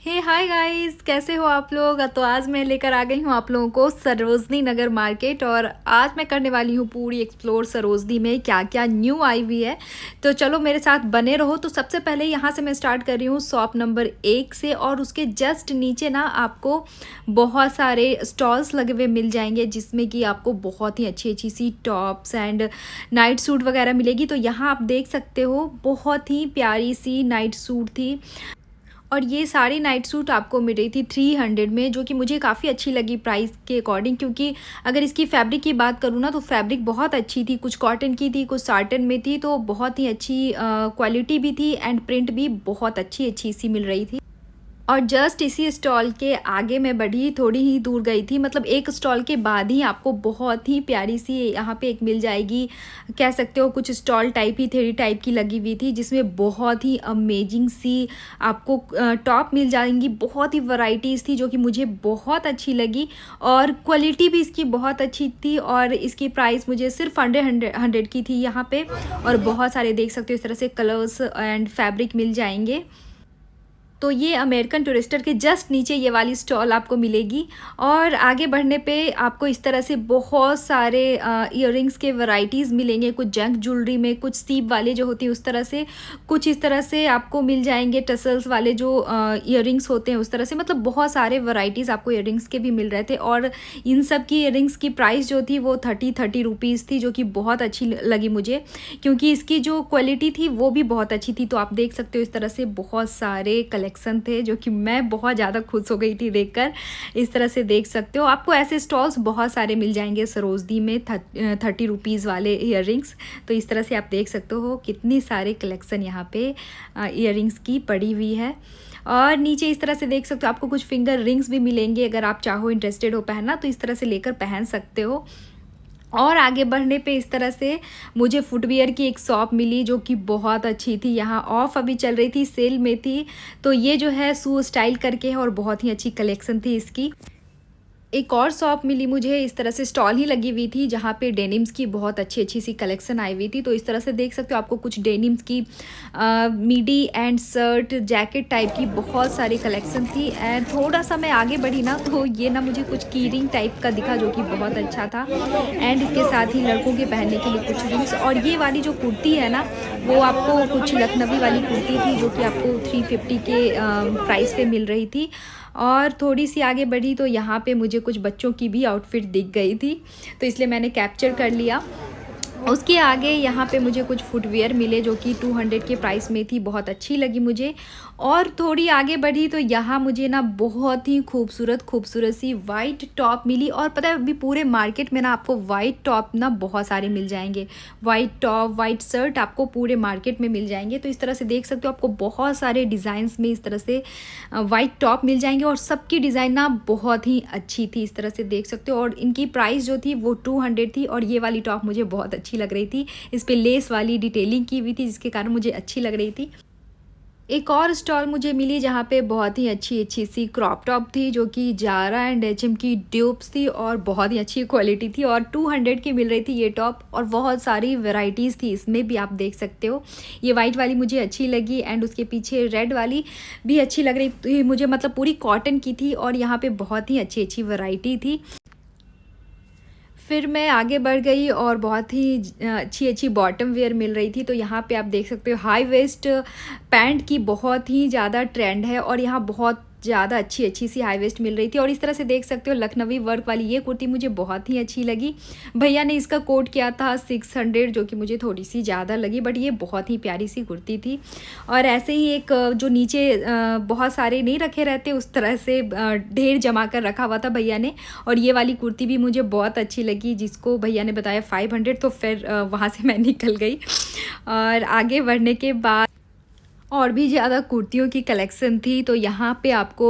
हे hi guys, कैसे हो आप लोग। तो आज मैं लेकर आ गई हूँ आप लोगों को सरोजनी नगर मार्केट। और आज मैं करने वाली हूँ पूरी एक्सप्लोर सरोजनी में क्या क्या न्यू आई हुई है। तो चलो मेरे साथ बने रहो। तो सबसे पहले यहाँ से मैं स्टार्ट कर रही हूँ शॉप नंबर 1 से। और उसके जस्ट नीचे ना आपको बहुत सारे स्टॉल्स लगे हुए मिल जाएंगे, जिसमें कि आपको बहुत ही अच्छी अच्छी सी टॉप्स एंड नाइट सूट वगैरह मिलेगी। तो यहाँ आप देख सकते हो बहुत ही प्यारी सी नाइट सूट थी। और ये सारी नाइट सूट आपको मिल रही थी 300 में, जो कि मुझे काफ़ी अच्छी लगी प्राइस के अकॉर्डिंग। क्योंकि अगर इसकी फैब्रिक की बात करूँ ना, तो फैब्रिक बहुत अच्छी थी, कुछ कॉटन की थी, कुछ साटन में थी। तो बहुत ही अच्छी क्वालिटी भी थी एंड प्रिंट भी बहुत अच्छी अच्छी सी मिल रही थी। और जस्ट इसी स्टॉल के आगे मैं बढ़ी, थोड़ी ही दूर गई थी, मतलब एक स्टॉल के बाद ही आपको बहुत ही प्यारी सी यहाँ पे एक मिल जाएगी। कह सकते हो कुछ स्टॉल टाइप ही थेरी टाइप की लगी हुई थी, जिसमें बहुत ही अमेजिंग सी आपको टॉप मिल जाएंगी। बहुत ही वैरायटीज़ थी जो कि मुझे बहुत अच्छी लगी। और क्वालिटी भी इसकी बहुत अच्छी थी। और इसकी प्राइस मुझे सिर्फ 100 की थी यहाँ पे। और बहुत सारे देख सकते हो इस तरह से कलर्स एंड फैब्रिक मिल जाएंगे। तो ये अमेरिकन टूरिस्टर के जस्ट नीचे ये वाली स्टॉल आपको मिलेगी। और आगे बढ़ने पे आपको इस तरह से बहुत सारे इयररिंग्स के वैरायटीज़ मिलेंगे। कुछ जंक ज्वेलरी में, कुछ सीप वाले जो होती है उस तरह से, कुछ इस तरह से आपको मिल जाएंगे टसल्स वाले जो इयररिंग्स होते हैं उस तरह से। मतलब बहुत सारे वैरायटीज़ आपको इयररिंग्स के भी मिल रहे थे। और इन सब की इयररिंग्स की प्राइस जो थी वो 30 रुपीज़ थी, जो कि बहुत अच्छी लगी मुझे, क्योंकि इसकी जो क्वालिटी थी वो भी बहुत अच्छी थी। तो आप देख सकते हो इस तरह से बहुत सारे कलेक्शन थे, जो कि मैं बहुत ज़्यादा खुश हो गई थी देखकर। इस तरह से देख सकते हो आपको ऐसे स्टॉल्स बहुत सारे मिल जाएंगे सरोजनी में 30 रुपीज़ वाले इयररिंग्स। तो इस तरह से आप देख सकते हो कितनी सारे कलेक्शन यहाँ पे इयररिंग्स की पड़ी हुई है। और नीचे इस तरह से देख सकते हो आपको कुछ फिंगर रिंग्स भी मिलेंगे। अगर आप चाहो, इंटरेस्टेड हो पहनना, तो इस तरह से लेकर पहन सकते हो। और आगे बढ़ने पे इस तरह से मुझे फुटवियर की एक शॉप मिली, जो कि बहुत अच्छी थी। यहाँ ऑफ अभी चल रही थी, सेल में थी। तो ये जो है शू स्टाइल करके है और बहुत ही अच्छी कलेक्शन थी इसकी। एक और शॉप मिली मुझे, इस तरह से स्टॉल ही लगी हुई थी, जहाँ पे डेनिम्स की बहुत अच्छी अच्छी सी कलेक्शन आई हुई थी। तो इस तरह से देख सकते हो आपको कुछ डेनिम्स की मिडी एंड शर्ट जैकेट टाइप की बहुत सारी कलेक्शन थी। एंड थोड़ा सा मैं आगे बढ़ी ना, तो ये ना मुझे कुछ की रिंग टाइप का दिखा, जो कि बहुत अच्छा था। एंड इसके साथ ही लड़कों के पहनने के लिए कुछ रिंग्स। और ये वाली जो कुर्ती है ना, वो आपको कुछ लखनवी वाली कुर्ती थी, जो कि आपको 350 के प्राइस पे मिल रही थी। और थोड़ी सी आगे बढ़ी तो यहाँ पे मुझे कुछ बच्चों की भी आउटफिट दिख गई थी, तो इसलिए मैंने कैप्चर कर लिया। उसके आगे यहाँ पे मुझे कुछ फुटवियर मिले, जो कि 200 के प्राइस में थी, बहुत अच्छी लगी मुझे। और थोड़ी आगे बढ़ी तो यहाँ मुझे ना बहुत ही खूबसूरत खूबसूरत सी वाइट टॉप मिली। और पता है अभी पूरे मार्केट में ना आपको वाइट टॉप ना बहुत सारे मिल जाएंगे। वाइट टॉप, वाइट शर्ट आपको पूरे मार्केट में मिल जाएंगे। तो इस तरह से देख सकते हो आपको बहुत सारे डिज़ाइंस में इस तरह से वाइट टॉप मिल जाएंगे। और सबकी डिज़ाइन ना बहुत ही अच्छी थी, इस तरह से देख सकते हो। और इनकी प्राइस जो थी वो 200 थी। और ये वाली टॉप मुझे बहुत अच्छी लग रही थी, इस पे लेस वाली डिटेलिंग की हुई थी, जिसके कारण मुझे अच्छी लग रही थी। एक और स्टॉल मुझे मिली, जहाँ पे बहुत ही अच्छी अच्छी सी क्रॉप टॉप थी, जो कि जारा एंड एचएम की ड्यूप्स थी और बहुत ही अच्छी क्वालिटी थी। और 200 की मिल रही थी ये टॉप। और बहुत सारी वैरायटीज़ थी इसमें भी, आप देख सकते हो। ये वाइट वाली मुझे अच्छी लगी एंड उसके पीछे रेड वाली भी अच्छी लग रही थी मुझे, मतलब पूरी कॉटन की थी। और यहाँ पे बहुत ही अच्छी अच्छी वैरायटी थी। फिर मैं आगे बढ़ गई और बहुत ही अच्छी अच्छी बॉटम वेयर मिल रही थी। तो यहाँ पे आप देख सकते हो हाई वेस्ट पैंट की बहुत ही ज़्यादा ट्रेंड है। और यहाँ बहुत ज़्यादा अच्छी अच्छी सी हाई वेस्ट मिल रही थी। और इस तरह से देख सकते हो लखनवी वर्क वाली ये कुर्ती मुझे बहुत ही अच्छी लगी। भैया ने इसका कोट किया था 600, जो कि मुझे थोड़ी सी ज़्यादा लगी, बट ये बहुत ही प्यारी सी कुर्ती थी। और ऐसे ही एक जो नीचे बहुत सारे नहीं रखे रहते, उस तरह से ढेर जमा कर रखा हुआ था भैया ने। और ये वाली कुर्ती भी मुझे बहुत अच्छी लगी, जिसको भैया ने बताया 500। तो फिर वहाँ से मैं निकल गई। और आगे बढ़ने के बाद और भी ज़्यादा कुर्तियों की कलेक्शन थी। तो यहाँ पे आपको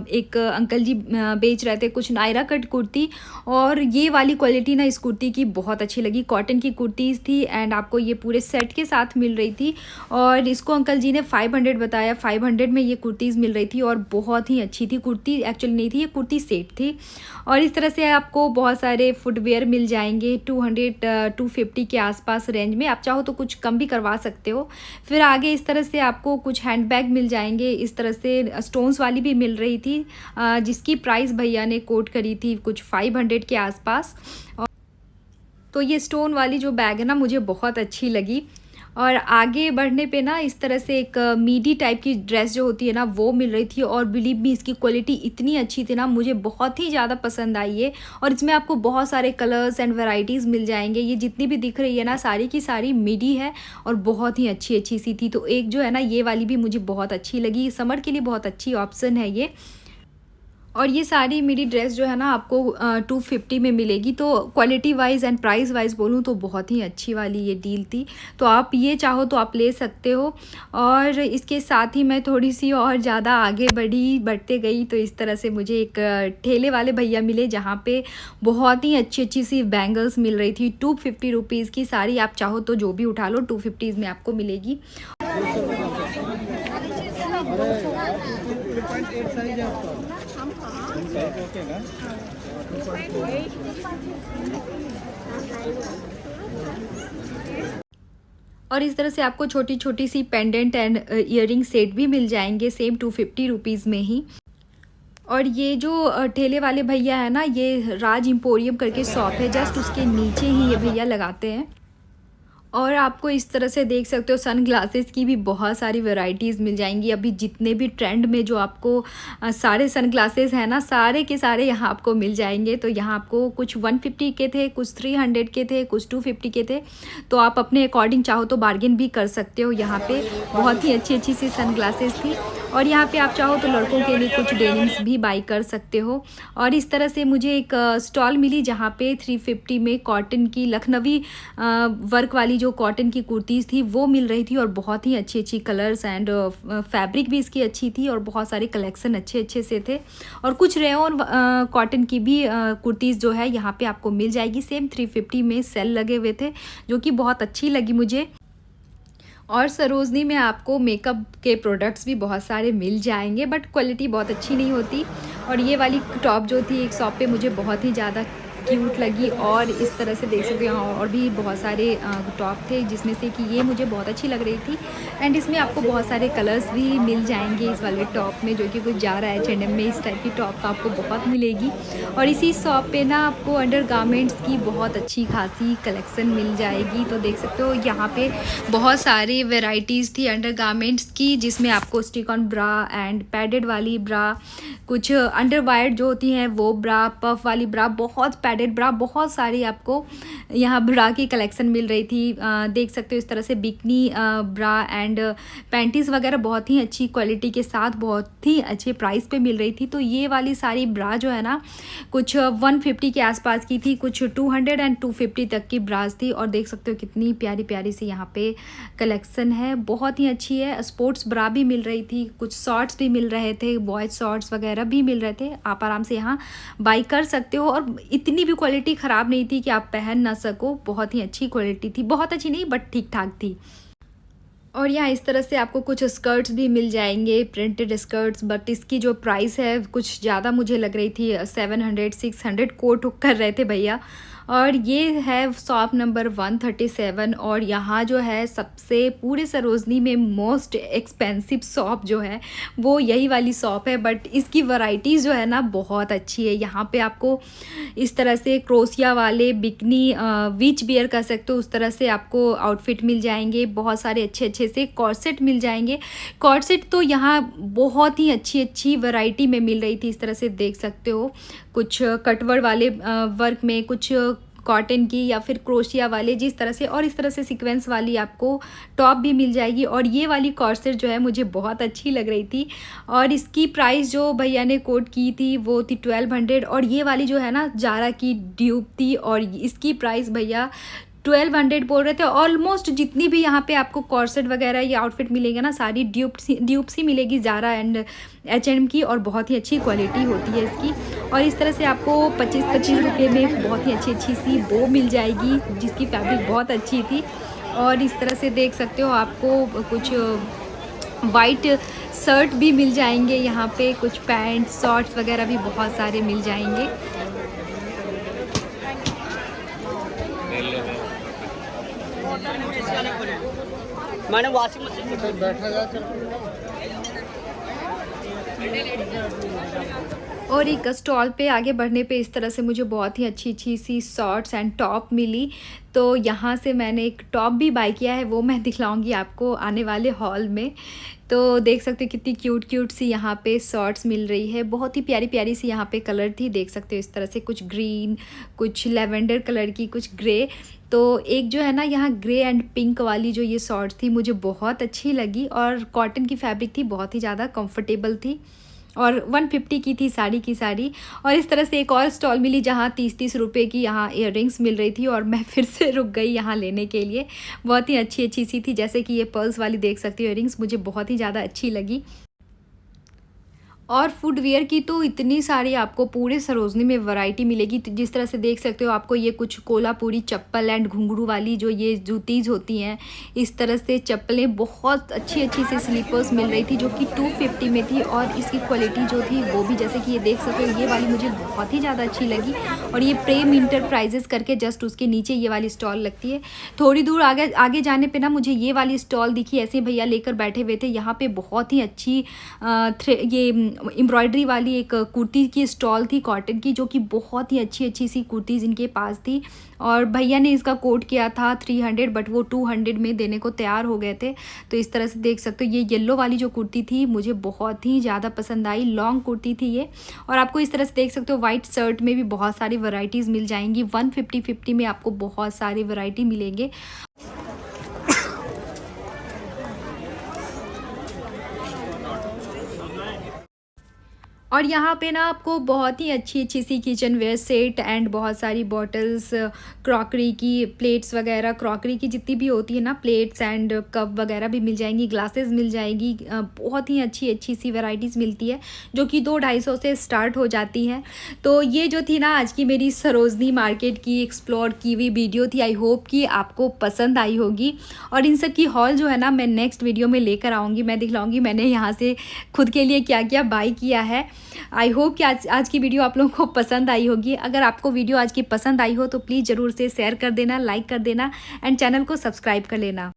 एक अंकल जी बेच रहे थे कुछ नायरा कट कुर्ती। और ये वाली क्वालिटी ना इस कुर्ती की बहुत अच्छी लगी। कॉटन की कुर्तीज़ थी एंड आपको ये पूरे सेट के साथ मिल रही थी। और इसको अंकल जी ने 500 बताया। 500 में ये कुर्तीज़ मिल रही थी और बहुत ही अच्छी थी। कुर्ती एक्चुअली नहीं थी, ये कुर्ती सेट थी। और इस तरह से आपको बहुत सारे फुटवेयर मिल जाएंगे 200 250 के आसपास रेंज में। आप चाहो तो कुछ कम भी करवा सकते हो। फिर आगे इस तरह से आपको कुछ हैंड बैग मिल जाएंगे, इस तरह से स्टोन्स वाली भी मिल रही थी, जिसकी प्राइस भैया ने कोट करी थी कुछ 500 के आसपास। तो ये स्टोन वाली जो बैग है ना मुझे बहुत अच्छी लगी। और आगे बढ़ने पे ना इस तरह से एक मीडी टाइप की ड्रेस जो होती है ना वो मिल रही थी, और बिलीव मी इसकी क्वालिटी इतनी अच्छी थी ना, मुझे बहुत ही ज़्यादा पसंद आई है। और इसमें आपको बहुत सारे कलर्स एंड वैरायटीज़ मिल जाएंगे। ये जितनी भी दिख रही है ना सारी की सारी मीडी है और बहुत ही अच्छी अच्छी सी थी। तो एक जो है ना ये वाली भी मुझे बहुत अच्छी लगी, समर के लिए बहुत अच्छी ऑप्शन है ये। और ये सारी मेरी ड्रेस जो है ना आपको 250 में मिलेगी। तो quality wise and price wise बोलूँ तो बहुत ही अच्छी वाली ये डील थी। तो आप ये चाहो तो आप ले सकते हो। और इसके साथ ही मैं थोड़ी सी और ज़्यादा आगे बढ़ते गई तो इस तरह से मुझे एक ठेले वाले भैया मिले, जहाँ पे बहुत ही अच्छी अच्छी सी बैंगल्स मिल रही थी 250 रुपीज़ की। सारी आप चाहो तो जो भी उठा लो 250 में आपको मिलेगी। और इस तरह से आपको छोटी छोटी सी पेंडेंट एंड इयररिंग सेट भी मिल जाएंगे सेम 250 रुपीज़ में ही। और ये जो ठेले वाले भैया है ना, ये राज एम्पोरियम करके शॉप है, जस्ट उसके नीचे ही ये भैया लगाते हैं। और आपको इस तरह से देख सकते हो सन ग्लासेस की भी बहुत सारी वैरायटीज़ मिल जाएंगी। अभी जितने भी ट्रेंड में जो आपको सारे सन ग्लासेस हैं ना, सारे के सारे यहाँ आपको मिल जाएंगे। तो यहाँ आपको कुछ 150 के थे, कुछ 300 के थे, कुछ 250 के थे। तो आप अपने अकॉर्डिंग चाहो तो बार्गेन भी कर सकते हो। यहाँ पे बहुत ही अच्छी अच्छी सी सन ग्लासेस थी। और यहाँ पे आप चाहो तो लड़कों के लिए कुछ डेनिम्स भी बाई कर सकते हो। और इस तरह से मुझे एक स्टॉल मिली जहाँ पे 350 में कॉटन की लखनवी वर्क वाली जो कॉटन की कुर्तीज़ थी वो मिल रही थी। और बहुत ही अच्छी अच्छी कलर्स एंड फैब्रिक भी इसकी अच्छी थी, और बहुत सारे कलेक्शन अच्छे अच्छे से थे। और कुछ रेयन कॉटन की भी कुर्तीज़ जो है यहाँ पे आपको मिल जाएगी। सेम 350 में सेल लगे हुए थे, जो कि बहुत अच्छी लगी मुझे। और सरोजनी में आपको मेकअप के प्रोडक्ट्स भी बहुत सारे मिल जाएंगे, बट क्वालिटी बहुत अच्छी नहीं होती। और ये वाली टॉप जो थी एक शॉप पे मुझे बहुत ही ज़्यादा क्यूट लगी। और इस तरह से देख सकते हो यहाँ और भी बहुत सारे टॉप थे, जिसमें से कि ये मुझे बहुत अच्छी लग रही थी। एंड इसमें आपको बहुत सारे कलर्स भी मिल जाएंगे इस वाले टॉप में, जो कि कुछ जा रहा है H&M में। इस टाइप की टॉप तो आपको बहुत मिलेगी। और इसी शॉप पे ना आपको अंडर गारमेंट्स की बहुत अच्छी खासी कलेक्शन मिल जाएगी। तो देख सकते हो यहाँ पे बहुत सारी वेराइटीज़ थी अंडर गारमेंट्स की, जिसमें आपको stick on bra and padded वाली ब्रा, कुछ अंडर वायर्ड जो होती हैं वो ब्रा, पफ वाली ब्रा, बहुत पैडेड ब्रा, बहुत सारी आपको यहाँ ब्रा की कलेक्शन मिल रही थी। देख सकते हो इस तरह से बिकनी ब्रा एंड पैंटीज़ वगैरह बहुत ही अच्छी क्वालिटी के साथ बहुत ही अच्छे प्राइस पे मिल रही थी। तो ये वाली सारी ब्रा जो है ना कुछ 150 के आसपास की थी, कुछ 200 एंड 250 तक की ब्राज थी। और देख सकते हो कितनी प्यारी प्यारी सी यहाँ पे कलेक्शन है, बहुत ही अच्छी है। स्पोर्ट्स ब्रा भी मिल रही थी, कुछ शॉर्ट्स भी मिल रहे थे, बॉयज शॉर्ट्स वगैरह भी मिल रहे थे। आप आराम से यहाँ बाई कर सकते हो। और इतनी भी क्वालिटी ख़राब नहीं थी कि आप पहन ना सको, बहुत ही अच्छी क्वालिटी थी, बहुत अच्छी नहीं बट ठीक ठाक थी। और यहाँ इस तरह से आपको कुछ स्कर्ट्स भी मिल जाएंगे, प्रिंटेड स्कर्ट्स, बट इसकी जो प्राइस है कुछ ज़्यादा मुझे लग रही थी, 700 600 कोट कर रहे थे भैया। और ये है शॉप नंबर 137। और यहाँ जो है सबसे पूरे सरोजनी में मोस्ट एक्सपेंसिव शॉप जो है वो यही वाली शॉप है, बट इसकी वैरायटीज़ जो है ना बहुत अच्छी है। यहाँ पे आपको इस तरह से क्रोशिया वाले बिकनी विच बियर कर सकते हो, उस तरह से आपको आउटफिट मिल जाएंगे। बहुत सारे अच्छे अच्छे से कॉर्सेट मिल जाएंगे। कॉर्सेट तो यहाँ बहुत ही अच्छी अच्छी वैरायटी में मिल रही थी, इस तरह से देख सकते हो, कुछ कटवर्ड वाले वर्क में, कुछ कॉटन की या फिर क्रोशिया वाले, जिस तरह से। और इस तरह से सीक्वेंस वाली आपको टॉप भी मिल जाएगी। और ये वाली कॉर्सेट जो है मुझे बहुत अच्छी लग रही थी। और इसकी प्राइस जो भैया ने कोट की थी वो थी 1200। और ये वाली जो है ना जारा की ड्यूब थी, और इसकी प्राइस भैया 1200 बोल रहे थे। ऑलमोस्ट जितनी भी यहाँ पे आपको कॉर्सेट वगैरह या आउटफिट मिलेगा ना सारी ड्यूब सी मिलेगी जारा एंड H&M की, और बहुत ही अच्छी क्वालिटी होती है इसकी। और इस तरह से आपको 25-25 रुपये में बहुत ही अच्छी सी बो मिल जाएगी, जिसकी फैब्रिक बहुत अच्छी थी। और इस तरह से देख सकते हो आपको कुछ वाइट शर्ट भी मिल जाएंगे यहाँ पे, कुछ पैंट शॉर्ट्स वगैरह भी बहुत सारे मिल जाएंगे। मैंने वॉशिंग मशीन तो बैठा जा चल। और एक स्टॉल पे आगे बढ़ने पे इस तरह से मुझे बहुत ही अच्छी अच्छी सी शॉर्ट्स एंड टॉप मिली। तो यहाँ से मैंने एक टॉप भी बाय किया है, वो मैं दिखलाऊंगी आपको आने वाले हॉल में। तो देख सकते हो कितनी क्यूट क्यूट सी यहाँ पे शॉर्ट्स मिल रही है, बहुत ही प्यारी प्यारी सी यहाँ पे कलर थी। देख सकते हो इस तरह से कुछ ग्रीन, कुछ लेवेंडर कलर की, कुछ ग्रे। तो एक जो है ना यहाँ ग्रे एंड पिंक वाली जो ये शॉर्ट्स थी मुझे बहुत अच्छी लगी, और कॉटन की फैब्रिक थी, बहुत ही ज़्यादा कंफर्टेबल थी, और 150 की थी साड़ी की साड़ी। और इस तरह से एक और स्टॉल मिली जहाँ 30-30 रुपए की यहाँ इयररिंग्स मिल रही थी, और मैं फिर से रुक गई यहाँ लेने के लिए। बहुत ही अच्छी अच्छी सी थी, जैसे कि ये पर्ल्स वाली देख सकती हो इयररिंग्स, मुझे बहुत ही ज़्यादा अच्छी लगी। और फुटवियर की तो इतनी सारी आपको पूरे सरोजनी में वैरायटी मिलेगी। तो जिस तरह से देख सकते हो आपको ये कुछ कोल्हापुरी चप्पल एंड घुंघरू वाली जो ये जूतीज़ होती हैं, इस तरह से चप्पलें बहुत अच्छी अच्छी सी स्लीपर्स मिल रही थी जो कि 250 में थी, और इसकी क्वालिटी जो थी वो भी जैसे कि ये देख सकते हो, ये वाली मुझे बहुत ही ज़्यादा अच्छी लगी। और ये प्रेम इंटरप्राइजेस करके जस्ट उसके नीचे ये वाली स्टॉल लगती है। थोड़ी दूर आगे आगे जाने पर ना मुझे ये वाली स्टॉल दिखी, ऐसे भैया लेकर बैठे हुए थे। यहाँ पर बहुत ही अच्छी ये एम्ब्रॉयडरी वाली एक कुर्ती की स्टॉल थी कॉटन की, जो कि बहुत ही अच्छी अच्छी सी कुर्तीज़ इनके पास थी। और भैया ने इसका कोट किया था 300, बट वो 200 में देने को तैयार हो गए थे। तो इस तरह से देख सकते हो ये येलो वाली जो कुर्ती थी मुझे बहुत ही ज़्यादा पसंद आई, लॉन्ग कुर्ती थी ये। और आपको इस तरह से देख सकते हो वाइट शर्ट में भी बहुत सारी वैरायटीज़ मिल जाएंगी। 150 में आपको बहुत सारी वैरायटी मिलेंगे। और यहाँ पे ना आपको बहुत ही अच्छी अच्छी सी किचन वेयर सेट एंड बहुत सारी बॉटल्स, क्रॉकरी की प्लेट्स वगैरह, क्रॉकरी की जितनी भी होती है ना प्लेट्स एंड कप वगैरह भी मिल जाएंगी, ग्लासेस मिल जाएगी। बहुत ही अच्छी अच्छी सी वैरायटीज़ मिलती है जो कि 200-250 से स्टार्ट हो जाती हैं। तो ये जो थी ना आज की मेरी सरोजनी मार्केट की एक्सप्लोर की हुई वीडियो थी। आई होप कि आपको पसंद आई होगी, और इन सब की हॉल जो है ना मैं नेक्स्ट वीडियो में लेकर आऊँगी, मैं दिखलाऊँगी मैंने यहाँ से खुद के लिए क्या क्या बाय किया है। आई होप कि आज की वीडियो आप लोगों को पसंद आई होगी। अगर आपको वीडियो आज की पसंद आई हो तो प्लीज़ ज़रूर से शेयर कर देना, लाइक कर देना एंड चैनल को सब्सक्राइब कर लेना।